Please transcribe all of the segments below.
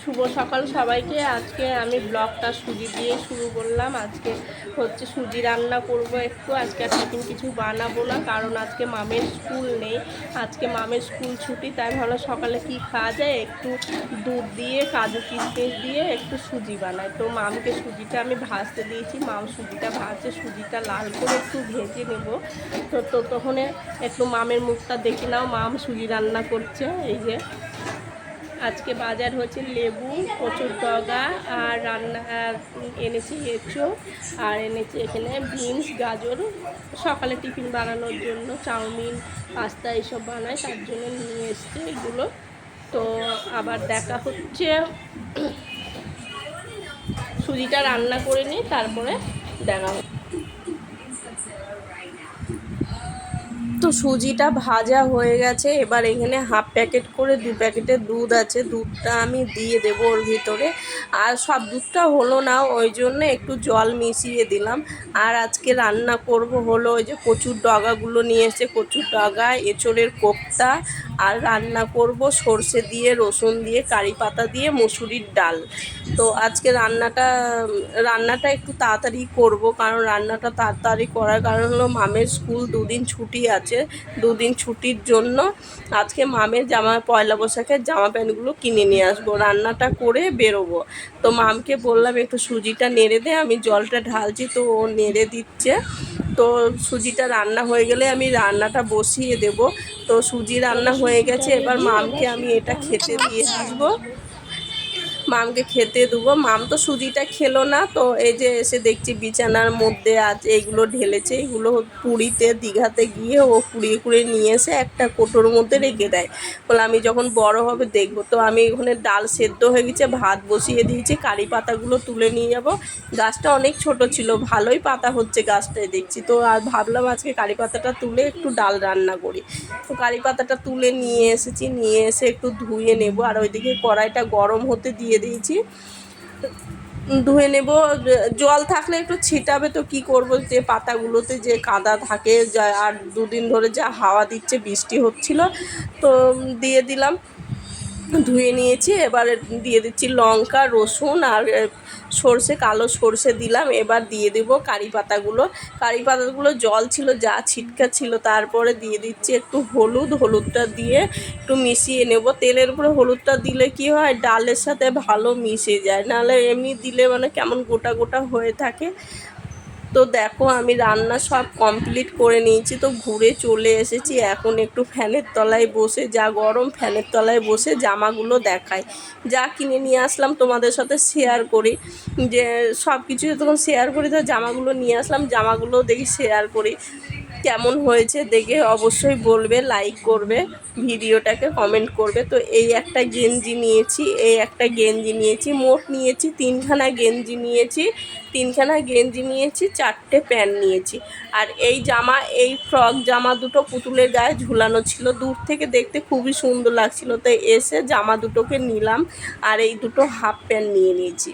শুভ সকাল সবাইকে। আজকে আমি ব্লগটা সুজি দিয়ে শুরু করলাম। আজকে হচ্ছে সুজি রান্না করব একটু। আজকে আর টিফিন কিছু বানাবো না, কারণ আজকে মামের স্কুল নেই। আজকে মামের স্কুল ছুটি, তাই ভালো সকালে কি খাওয়া যায়, একটু দুধ দিয়ে কাজু কিশমিশ দিয়ে একটু সুজি বানাই। তো মামকে সুজিটা আমি ভাজতে দিয়েছি, মাম সুজিটা ভাজছে, সুজিটা লাল করে একটু ভেজে নেব। তো তখন একটু মামের মুখটা দেখে নাও, মাম সুজি রান্না করছে। এই যে আজকে বাজার হচ্ছে লেবু, কচুর ডগা, আর এনেছি এঁচো, আর এনেছি এখানে বিনস, গাজর। সকালে টিফিন বানানোর জন্য চাউমিন, পাস্তা এইসব বানায়, তার জন্য নিয়ে এসছে এগুলো। তো আবার দেখা হচ্ছে, সুজিটা রান্না করে নিই, তারপরে দেখা হচ্ছে। তো সুজিটা ভাজা হয়ে গেছে। এবার এখানে হাফ প্যাকেট করে 2 প্যাকেটের দুধ আছে, দুধটা আমি দিয়ে দেবো ওর ভিতরে। আর সব দুধটা হলো না, ওই জন্য একটু জল মিশিয়ে দিলাম। আর আজকে রান্না করব হলো ওই যে কচুর ডগাগুলো নিয়ে এসে, কচুর ডগা, এঁচোড়ের কোপ্তা, আর রান্না করব সর্ষে দিয়ে, রসুন দিয়ে, কারি পাতা দিয়ে মুসুরির ডাল। তো আজকে রান্নাটা একটু তাড়াতাড়ি করব, কারণ রান্নাটা তাড়াতাড়ি করার কারণ হলো মামের স্কুল 2 দিন ছুটি আছে। 2 দিন ছুটির জন্য আজকে মামের পয়লা বৈশাখের জামা প্যান্টগুলো কিনে নিয়ে আসবো, রান্নাটা করে বেরোবো। তো মামকে বললাম একটু সুজিটা নেড়ে দে, আমি জলটা ঢালছি, তো ও নেড়ে দিচ্ছে। তো সুজিটা রান্না হয়ে গেলে আমি রান্নাটা বসিয়ে দেব। তো সুজি রান্না হয়ে গেছে, এবার মামকে আমি এটা খেতে দিয়ে আসবো। মামকে খেতে দেবো। মাম তো সুজিটা খেলো না, তো এই যে এসে দেখছি বিছানার মধ্যে আছে, এগুলো ঢেলেছে। এগুলো পুরীতে, দীঘাতে গিয়ে ও কুড়িয়ে কুড়িয়ে নিয়ে এসে একটা কোটোর মধ্যে রেখে দেয়, বলে আমি যখন বড় হবে দেখবো। তো আমি এখানে ডাল সেদ্ধ হয়ে গেছে, ভাত বসিয়ে দিয়েছি, কারি পাতাগুলো তুলে নিয়ে যাব। গাছটা অনেক ছোট ছিল, ভালোই পাতা হচ্ছে গাছটায় দেখছি। তো আর ভাবলাম আজকে কারি পাতাটা তুলে একটু ডাল রান্না করি। তো কারি পাতাটা তুলে নিয়ে এসেছি, নিয়ে এসে একটু ধুয়ে নেব। আর ওইদিকে কড়াইটা গরম হতে দিয়ে দিয়েছি, ধুয়ে নেব। জল থাকলে একটু ছিটাবে, তো কি করব, যে পাতাগুলোতে যে কাদা থাকে, যা আর 2 দিন ধরে যা হাওয়া দিচ্ছে, বৃষ্টি হচ্ছিল, তো দিয়ে দিলাম, ধুয়ে নিয়েছি। এবারে দিয়ে দিচ্ছি লঙ্কা, রসুন, আর সর্ষে, কালো সর্ষে দিলাম। এবার দিয়ে দেব কারি পাতাগুলো। কারি পাতাগুলো জল ছিল, যা ছিটকা ছিল। তারপরে দিয়ে দিচ্ছি একটু হলুদটা দিয়ে একটু মিশিয়ে নেব। তেলের উপরে হলুদটা দিলে কি হয়, ডালের সাথে ভালো মিশে যায়, নাহলে এমনি দিলে মানে কেমন গোটা গোটা হয়ে থাকে। তো দেখো আমি রান্না সব কমপ্লিট করে নিয়েছি, তো ঘুরে চলে এসেছি। এখন একটু ফ্যানের তলায় বসে, যা গরম, ফ্যানের তলায় বসে জামাগুলো দেখাই, যা কিনে নিয়ে আসলাম তোমাদের সাথে শেয়ার করি। যে সব কিছু তখন শেয়ার করি, তো জামাগুলো নিয়ে আসলাম, জামাগুলো দেখি শেয়ার করি। কেমন হয়েছে দেখে অবশ্যই বলবে, লাইক করবে, ভিডিওটাকে কমেন্ট করবে। তো এই একটা গেঞ্জি নিয়েছি, মোট নিয়েছি 3খানা গেঞ্জি নিয়েছি, 3খানা গেঞ্জি নিয়েছি, 4টে প্যান্ট নিয়েছি। আর এই ফ্রক জামা দুটো পুতুলের গায়ে ঝুলানো ছিল, দূর থেকে দেখতে খুবই সুন্দর লাগছিল, তাই এসে জামা দুটোকে নিলাম। আর এই দুটো হাফ প্যান্ট নিয়ে নিয়েছি।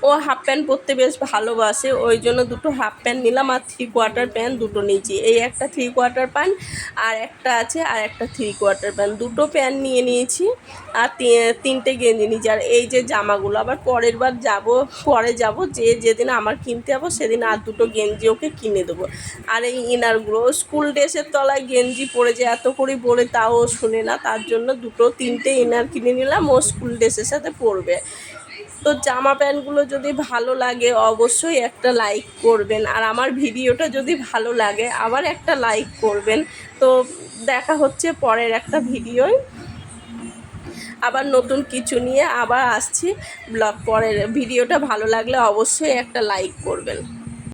ও হাফ প্যান্ট পরতে বেশ ভালোবাসে, ওই জন্য দুটো হাফ প্যান্ট নিলাম। আর 3/4 প্যান্ট দুটো নিয়েছি, এই একটা 3/4 প্যান্ট, আর একটা আছে, আর একটা 3/4 প্যান্ট, দুটো প্যান্ট নিয়ে নিয়েছি। আর 3টে গেঞ্জি নিয়েছি। আর এই যে জামাগুলো আবার পরে যাব, যেদিন আমার কিনতে যাবো সেদিন আর দুটো গেঞ্জি ওকে কিনে দেবো। আর এই ইনারগুলো, স্কুল ড্রেসের তলায় গেঞ্জি পরে যে এত করে বলে, তাও ও শুনে না, তার জন্য 3টে ইনার কিনে নিলাম, ও স্কুল ড্রেসের সাথে পরবে। তো জামা প্যান্টগুলো যদি ভালো লাগে অবশ্যই একটা লাইক করবেন, আর আমার ভিডিওটা যদি ভালো লাগে আবার একটা লাইক করবেন। তো দেখা হচ্ছে পরের একটা ভিডিওয়, আবার নতুন কিছু নিয়ে আবার আসছি ব্লগ। পরের ভিডিওটা ভালো লাগলে অবশ্যই একটা লাইক করবেন।